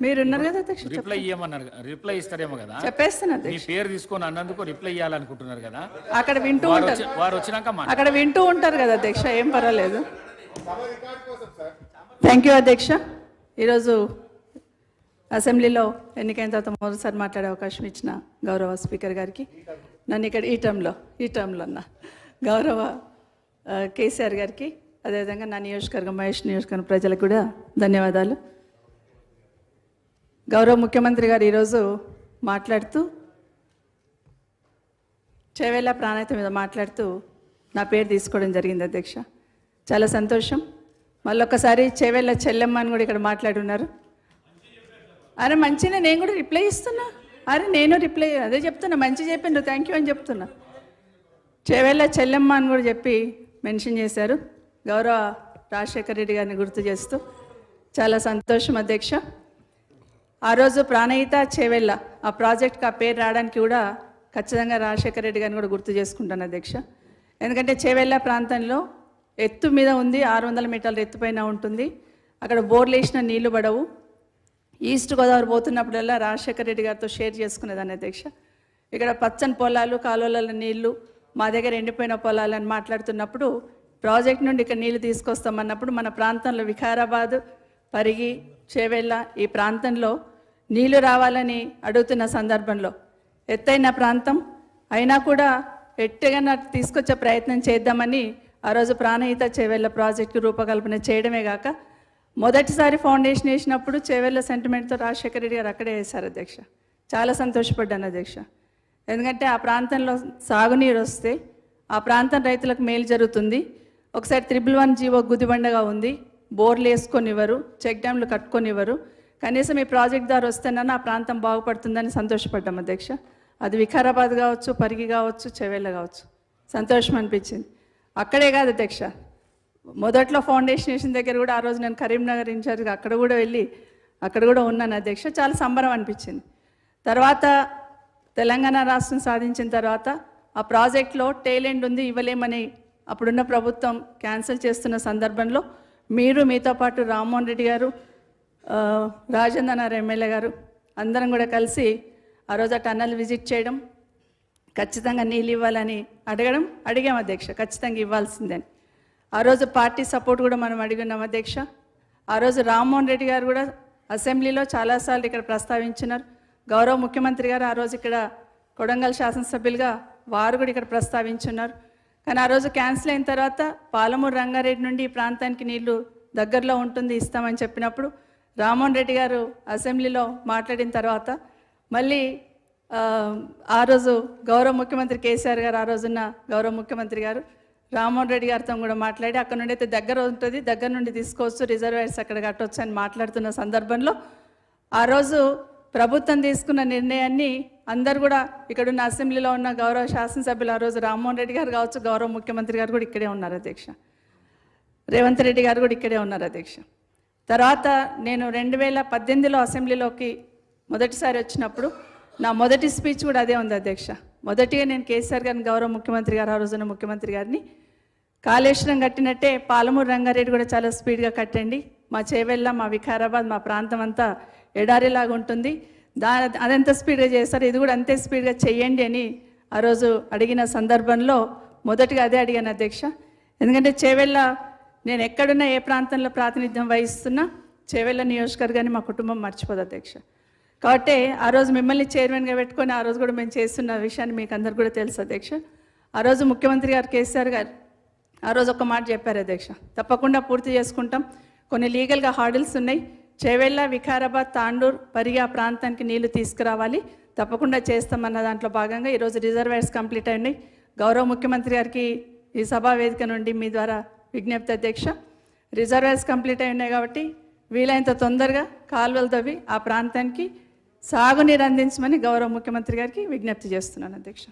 మీరు ఉన్నారు కదా అధ్యక్ష, రిప్లై ఇవ్వమన్నారు, రిప్లై ఇస్తారేమో కదా, చెప్పేస్తాను మీ అధ్యక్ష. పేరు తీసుకొని అన్నందుకు రిప్లై ఇవ్వాలనుకుంటున్నారు కదా, అక్కడ వింటూ ఉంటారు, వారు వచ్చినాక అక్కడ వింటూ ఉంటారు కదా అధ్యక్ష, ఏం పర్వాలేదు. థ్యాంక్ యూ అధ్యక్ష. ఈరోజు అసెంబ్లీలో ఎన్నికైన తర్వాత మొదటిసారి మాట్లాడే అవకాశం ఇచ్చిన గౌరవ స్పీకర్ గారికి, నన్ను ఇక్కడ ఈ టర్మ్లో అన్న గౌరవ కేసీఆర్ గారికి, అదేవిధంగా నా నియోజకవర్గం మహేష్ నియోజకవర్గం ప్రజలకు కూడా ధన్యవాదాలు. గౌరవ ముఖ్యమంత్రి గారు ఈరోజు మాట్లాడుతూ చేవేళ్ళ ప్రాణాయత మీద మాట్లాడుతూ నా పేరు తీసుకోవడం జరిగింది అధ్యక్ష. చాలా సంతోషం. మళ్ళొక్కసారి చేవేళ్ళ చెల్లెమ్మ అని కూడా ఇక్కడ మాట్లాడున్నారు. అరే మంచిగా, నేను కూడా రిప్లై ఇస్తున్నా. అరే నేను రిప్లై అదే చెప్తున్నా, మంచి చెప్పిండ్రు, థ్యాంక్ యూ అని చెప్తున్నా. చేవేళ్ళ చెల్లెమ్మ అని కూడా చెప్పి మెన్షన్ చేశారు, గౌరవ రాజశేఖర రెడ్డి గారిని గుర్తు చేస్తూ. చాలా సంతోషం అధ్యక్ష. ఆ రోజు ప్రాణహిత చేవేళ్ళ ఆ ప్రాజెక్ట్కి ఆ పేరు రావడానికి కూడా ఖచ్చితంగా రాజశేఖర రెడ్డి గారిని కూడా గుర్తు చేసుకుంటాను అధ్యక్ష. ఎందుకంటే చేవేళ్ళ ప్రాంతంలో ఎత్తు మీద ఉంది, 600 మీటర్ల ఎత్తుపైన ఉంటుంది. అక్కడ బోర్లు వేసిన నీళ్లు పడవు. ఈస్ట్ గోదావరి పోతున్నప్పుడల్లా రాజశేఖర రెడ్డి గారితో షేర్ చేసుకునేదాన్ని అధ్యక్ష. ఇక్కడ పచ్చని పొలాలు, కాలువల నీళ్లు, మా దగ్గర ఎండిపోయిన పొలాలు అని మాట్లాడుతున్నప్పుడు, ప్రాజెక్ట్ నుండి ఇక్కడ నీళ్లు తీసుకొస్తామన్నప్పుడు మన ప్రాంతంలో వికారాబాద్, పరిగి, చేవేళ్ళ ఈ ప్రాంతంలో నీళ్లు రావాలని అడుగుతున్న సందర్భంలో ఎత్తైన ప్రాంతం అయినా కూడా ఎట్టగా తీసుకొచ్చే ప్రయత్నం చేద్దామని ఆ రోజు ప్రాణహిత చేవేళ్ళ ప్రాజెక్టు రూపకల్పన చేయడమే కాక, మొదటిసారి ఫౌండేషన్ వేసినప్పుడు చేవేళ్ళ సెంటిమెంట్తో రాజశేఖర రెడ్డి గారు అక్కడే వేశారు అధ్యక్ష. చాలా సంతోషపడ్డాను అధ్యక్ష. ఎందుకంటే ఆ ప్రాంతంలో సాగునీరు వస్తే ఆ ప్రాంతం రైతులకు మేలు జరుగుతుంది. ఒకసారి 111 జీవో గుదిబండగా ఉంది, బోర్లు వేసుకొనివ్వరు, చెక్ డ్యామ్లు కట్టుకొనివ్వరు. కనీసం ఈ ప్రాజెక్ట్ ద్వారా వస్తేనన్నా ఆ ప్రాంతం బాగుపడుతుందని సంతోషపడ్డాం అధ్యక్ష. అది వికారాబాద్ కావచ్చు, పరిగి కావచ్చు, చేవేళ్ళ కావచ్చు, సంతోషం అనిపించింది. అక్కడే కాదు అధ్యక్ష, మొదట్లో ఫౌండేషన్ వేసిన దగ్గర కూడా ఆ రోజు నేను కరీంనగర్ ఇన్ఛార్జ్గా అక్కడ కూడా ఉన్నాను అధ్యక్ష. చాలా సంబరం అనిపించింది. తర్వాత తెలంగాణ రాష్ట్రం సాధించిన తర్వాత ఆ ప్రాజెక్ట్లో టేలెంట్ ఉంది, ఇవ్వలేమని అప్పుడున్న ప్రభుత్వం క్యాన్సిల్ చేస్తున్న సందర్భంలో మీతో పాటు రామ్మోహన్ రెడ్డి గారు, రాజేంద్రనగర్ ఎమ్మెల్యే గారు అందరం కూడా కలిసి ఆ రోజు ఆ టన్నల్ విజిట్ చేయడం, ఖచ్చితంగా నీళ్ళు ఇవ్వాలని అడిగాం అధ్యక్ష, ఖచ్చితంగా ఇవ్వాల్సిందని. ఆ రోజు పార్టీ సపోర్ట్ కూడా మనం అడిగినాం అధ్యక్ష. ఆ రోజు రామ్మోహన్ రెడ్డి గారు కూడా అసెంబ్లీలో చాలాసార్లు ఇక్కడ ప్రస్తావించినారు. గౌరవ ముఖ్యమంత్రి గారు ఆ రోజు ఇక్కడ కొడంగల్ శాసనసభ్యులుగా వారు కూడా ఇక్కడ ప్రస్తావించున్నారు. కానీ ఆ రోజు క్యాన్సిల్ అయిన తర్వాత పాలమూరు రంగారెడ్డి నుండి ఈ ప్రాంతానికి నీళ్లు దగ్గరలో ఉంటుంది, ఇస్తామని చెప్పినప్పుడు రామ్మోహన్ రెడ్డి గారు అసెంబ్లీలో మాట్లాడిన తర్వాత మళ్ళీ ఆ రోజు గౌరవ ముఖ్యమంత్రి కేసీఆర్ గారు, ఆ రోజున్న గౌరవ ముఖ్యమంత్రి గారు రామ్మోహన్ రెడ్డి గారితో కూడా మాట్లాడి అక్కడ నుండి అయితే దగ్గర ఉంటుంది, దగ్గర నుండి తీసుకోవచ్చు, రిజర్వాయర్స్ అక్కడ కట్టవచ్చు అని మాట్లాడుతున్న సందర్భంలో ఆ రోజు ప్రభుత్వం తీసుకున్న నిర్ణయాన్ని అందరు కూడా ఇక్కడున్న అసెంబ్లీలో ఉన్న గౌరవ శాసనసభ్యులు, ఆ రోజు రామ్మోహన్ రెడ్డి గారు కావచ్చు, గౌరవ ముఖ్యమంత్రి గారు కూడా ఇక్కడే ఉన్నారు అధ్యక్ష, రేవంత్ రెడ్డి గారు కూడా ఇక్కడే ఉన్నారు అధ్యక్ష. తర్వాత నేను 2018లో అసెంబ్లీలోకి మొదటిసారి వచ్చినప్పుడు నా మొదటి స్పీచ్ కూడా అదే ఉంది అధ్యక్ష. మొదటిగా నేను కేసీఆర్ గారిని, గౌరవ ముఖ్యమంత్రి గారు, ఆ రోజున ముఖ్యమంత్రి గారిని, కాళేశ్వరం కట్టినట్టే పాలమూరు రంగారెడ్డి కూడా చాలా స్పీడ్గా కట్టండి, మా చేవెళ్ళ, మా వికారాబాద్, మా ప్రాంతం అంతా ఎడారిలాగా ఉంటుంది, అదెంత స్పీడ్గా చేస్తారు, ఇది కూడా అంతే స్పీడ్గా చెయ్యండి అని ఆ రోజు అడిగిన సందర్భంలో మొదటిగా అదే అడిగాను అధ్యక్ష. ఎందుకంటే చేవెళ్ళ నేను ఎక్కడున్నా, ఏ ప్రాంతంలో ప్రాతినిధ్యం వహిస్తున్నా చేవెళ్ళ నియోజకవర్గాన్ని మా కుటుంబం మర్చిపోదు అధ్యక్ష. కాబట్టి ఆ రోజు మిమ్మల్ని చైర్మన్గా పెట్టుకొని ఆ రోజు కూడా మేము చేస్తున్న విషయాన్ని మీకు అందరు కూడా తెలుసు అధ్యక్ష. ఆ రోజు ముఖ్యమంత్రి గారు కేసీఆర్ గారు ఆ రోజు ఒక మాట చెప్పారు అధ్యక్ష, తప్పకుండా పూర్తి చేసుకుంటాం, కొన్ని లీగల్గా హార్డిల్స్ ఉన్నాయి, చేవెళ్ళ, వికారాబాద్, తాండూర్, పరిగి ఆ ప్రాంతానికి నీళ్లు తీసుకురావాలి, తప్పకుండా చేస్తామన్న దాంట్లో భాగంగా ఈరోజు రిజర్వాయర్స్ కంప్లీట్ అయినాయి. గౌరవ ముఖ్యమంత్రి గారికి ఈ సభా వేదిక నుండి మీ ద్వారా విజ్ఞప్తి అధ్యక్ష, రిజర్వాయర్స్ కంప్లీట్ అయినాయి కాబట్టి వీలైనంత తొందరగా కాలువలు తవ్వి ఆ ప్రాంతానికి సాగునీరు అందించమని గౌరవ ముఖ్యమంత్రి గారికి విజ్ఞప్తి చేస్తున్నాను అధ్యక్ష.